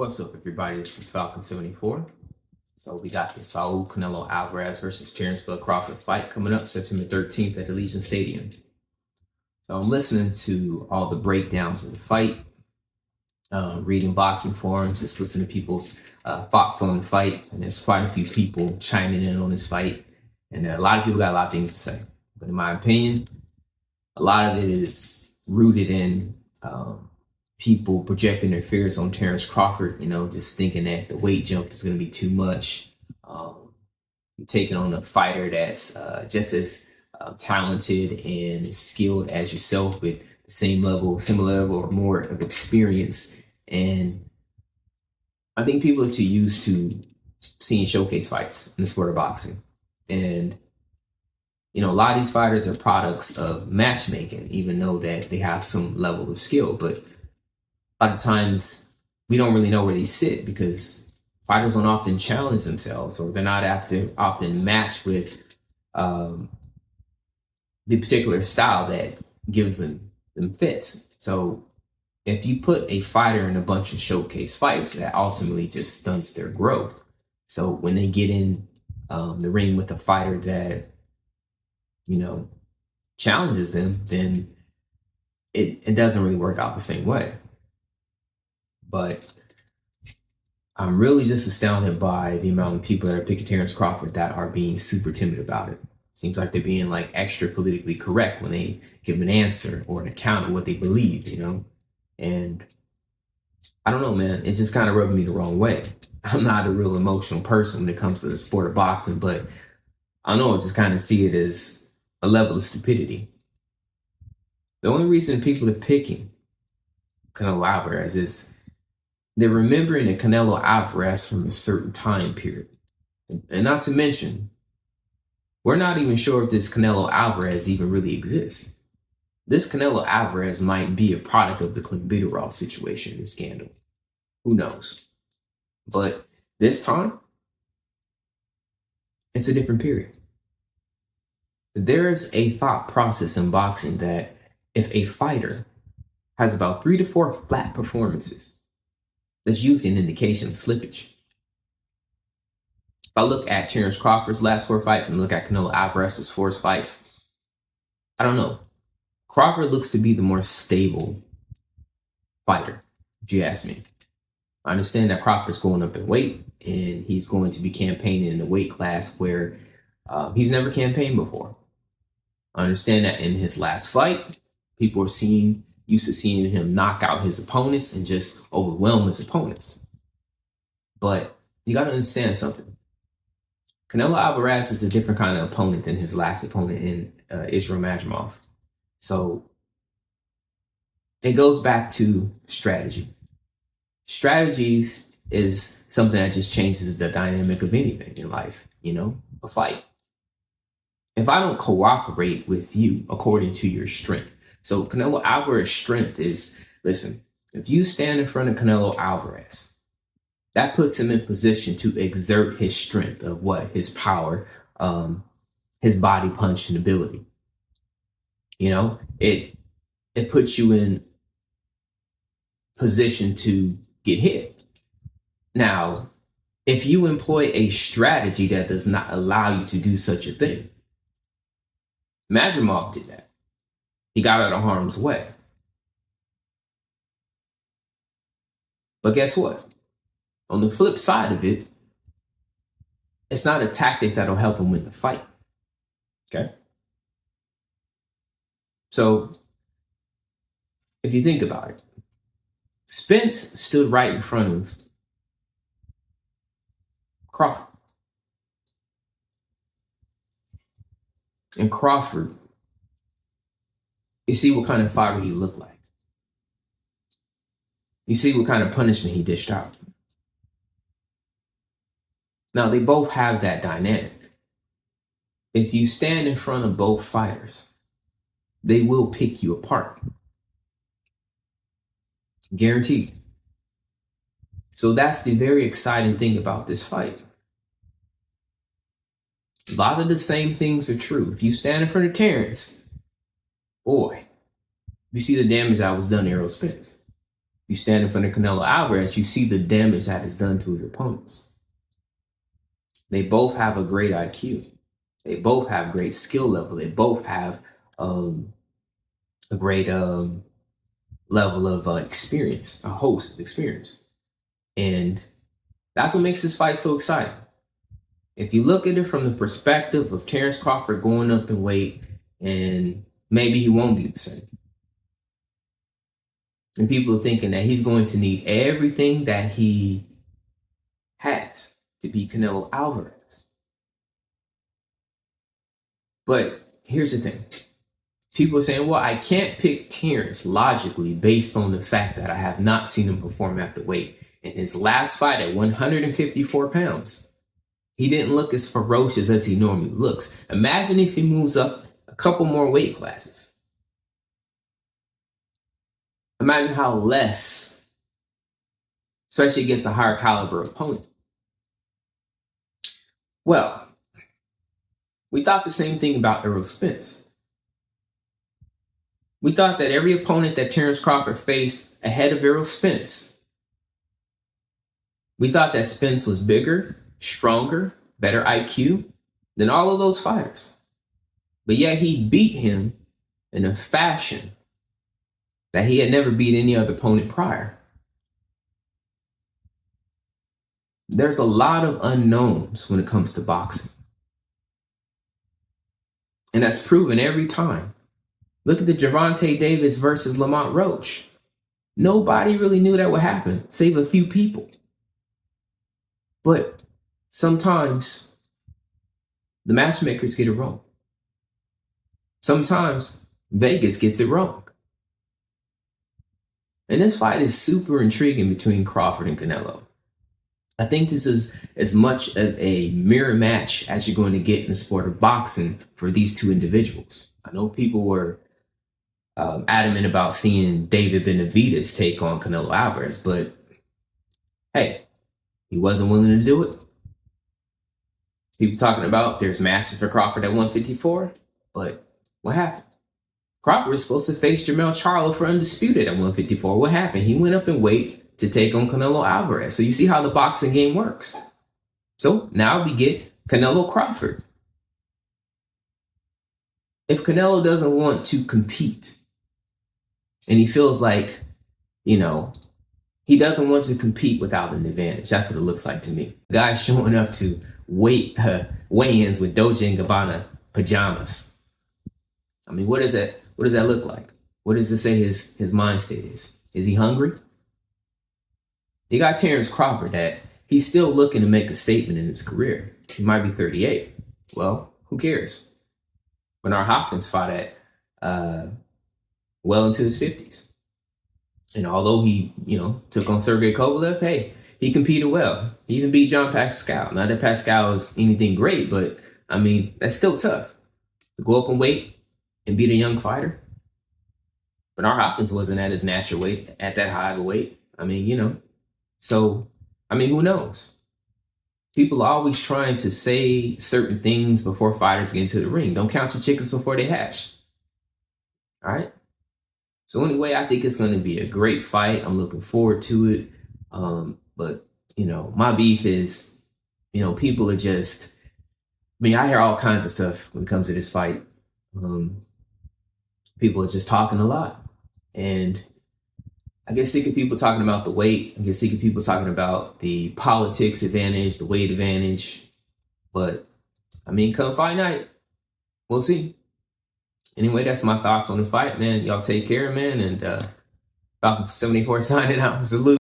What's up, everybody? This is Falcon 74. So we got the Saul Canelo Alvarez versus Terrence Bud Crawford fight coming up September 13th at Allegiant Stadium. So I'm listening to all the breakdowns of the fight, reading boxing forums, just listening to people's thoughts on the fight. And there's quite a few people chiming in on this fight. And a lot of people got a lot of things to say. But in my opinion, a lot of it is rooted in people projecting their fears on Terrence Crawford, just thinking that the weight jump is going to be too much. You're taking on a fighter that's just as talented and skilled as yourself with the similar level or more of experience. And I think people are too used to seeing showcase fights in the sport of boxing. And a lot of these fighters are products of matchmaking, even though that they have some level of skill. But a lot of times we don't really know where they sit because fighters don't often challenge themselves, or they're not often matched with the particular style that gives them fits. So if you put a fighter in a bunch of showcase fights, that ultimately just stunts their growth. So when they get in the ring with a fighter that challenges them, then it doesn't really work out the same way. But I'm really just astounded by the amount of people that are picking Terrence Crawford that are being super timid about it. Seems like they're being like extra politically correct when they give an answer or an account of what they believe, And I don't know, man. It's just kind of rubbing me the wrong way. I'm not a real emotional person when it comes to the sport of boxing, but I know I just kind of see it as a level of stupidity. The only reason people are picking Canelo Alvarez is they're remembering a Canelo Alvarez from a certain time period. And not to mention, we're not even sure if this Canelo Alvarez even really exists. This Canelo Alvarez might be a product of the clenbuterol situation, the scandal. Who knows? But this time, it's a different period. There's a thought process in boxing that if a fighter has about 3 to 4 flat performances, that's usually an indication of slippage. If I look at Terrence Crawford's last 4 fights and look at Canelo Alvarez's 4 fights, I don't know. Crawford looks to be the more stable fighter, if you ask me. I understand that Crawford's going up in weight and he's going to be campaigning in a weight class where he's never campaigned before. I understand that in his last fight, people are used to seeing him knock out his opponents and just overwhelm his opponents. But you got to understand something. Canelo Alvarez is a different kind of opponent than his last opponent in Israel Madrimov. So it goes back to strategy. Strategies is something that just changes the dynamic of anything in life, a fight. If I don't cooperate with you according to your strength, so Canelo Alvarez's strength is, listen, if you stand in front of Canelo Alvarez, that puts him in position to exert his strength of his power, his body punching ability. It puts you in position to get hit. Now, if you employ a strategy that does not allow you to do such a thing, Madrimov did that. He got out of harm's way. But guess what? On the flip side of it, it's not a tactic that'll help him win the fight. Okay? So, if you think about it, Spence stood right in front of Crawford. And Crawford, you see what kind of fighter he looked like. You see what kind of punishment he dished out. Now, they both have that dynamic. If you stand in front of both fighters, they will pick you apart. Guaranteed. So that's the very exciting thing about this fight. A lot of the same things are true. If you stand in front of Terrence, boy, you see the damage that was done to Errol Spence. You stand in front of Canelo Alvarez, you see the damage that is done to his opponents. They both have a great IQ. They both have great skill level. They both have a great level of experience, a host of experience. And that's what makes this fight so exciting. If you look at it from the perspective of Terrence Crawford going up in weight, and maybe he won't be the same. And people are thinking that he's going to need everything that he has to beat Canelo Alvarez. But here's the thing. People are saying, well, I can't pick Terrence logically based on the fact that I have not seen him perform at the weight. In his last fight at 154 pounds, he didn't look as ferocious as he normally looks. Imagine if he moves up a couple more weight classes. Imagine how less, especially against a higher caliber opponent. Well, we thought the same thing about Errol Spence. We thought that every opponent that Terrence Crawford faced ahead of Errol Spence, we thought that Spence was bigger, stronger, better IQ than all of those fighters. But yet he beat him in a fashion that he had never beat any other opponent prior. There's a lot of unknowns when it comes to boxing. And that's proven every time. Look at the Gervonta Davis versus Lamont Roach. Nobody really knew that would happen, save a few people. But sometimes the matchmakers get it wrong. Sometimes Vegas gets it wrong. And this fight is super intriguing between Crawford and Canelo. I think this is as much of a mirror match as you're going to get in the sport of boxing for these two individuals. I know people were adamant about seeing David Benavidez take on Canelo Alvarez, but hey, he wasn't willing to do it. People talking about there's matches for Crawford at 154, but what happened? Crawford was supposed to face Jermell Charlo for Undisputed at 154. What happened? He went up in weight to take on Canelo Alvarez. So you see how the boxing game works. So now we get Canelo Crawford. If Canelo doesn't want to compete and he feels like, he doesn't want to compete without an advantage. That's what it looks like to me. Guys showing up to weigh-ins with Dolce & Gabbana pajamas. I mean, what does that look like? What does it say his mind state is? Is he hungry? You got Terrence Crawford that he's still looking to make a statement in his career. He might be 38. Well, who cares? Bernard Hopkins fought at well into his 50s. And although he, took on Sergey Kovalev, hey, he competed well. He even beat John Pascal. Not that Pascal is anything great, but I mean, that's still tough. To go up in weight and beat a young fighter. Bernard Hopkins wasn't at his natural weight, at that high of a weight. I mean, So, who knows? People are always trying to say certain things before fighters get into the ring. Don't count your chickens before they hatch. All right? So anyway, I think it's going to be a great fight. I'm looking forward to it. But, my beef is, people are just, I hear all kinds of stuff when it comes to this fight. People are just talking a lot. And I get sick of people talking about the weight. I get sick of people talking about the politics advantage, the weight advantage. But, come fight night, we'll see. Anyway, that's my thoughts on the fight, man. Y'all take care, man. And Falcon 74 signing out. Salute.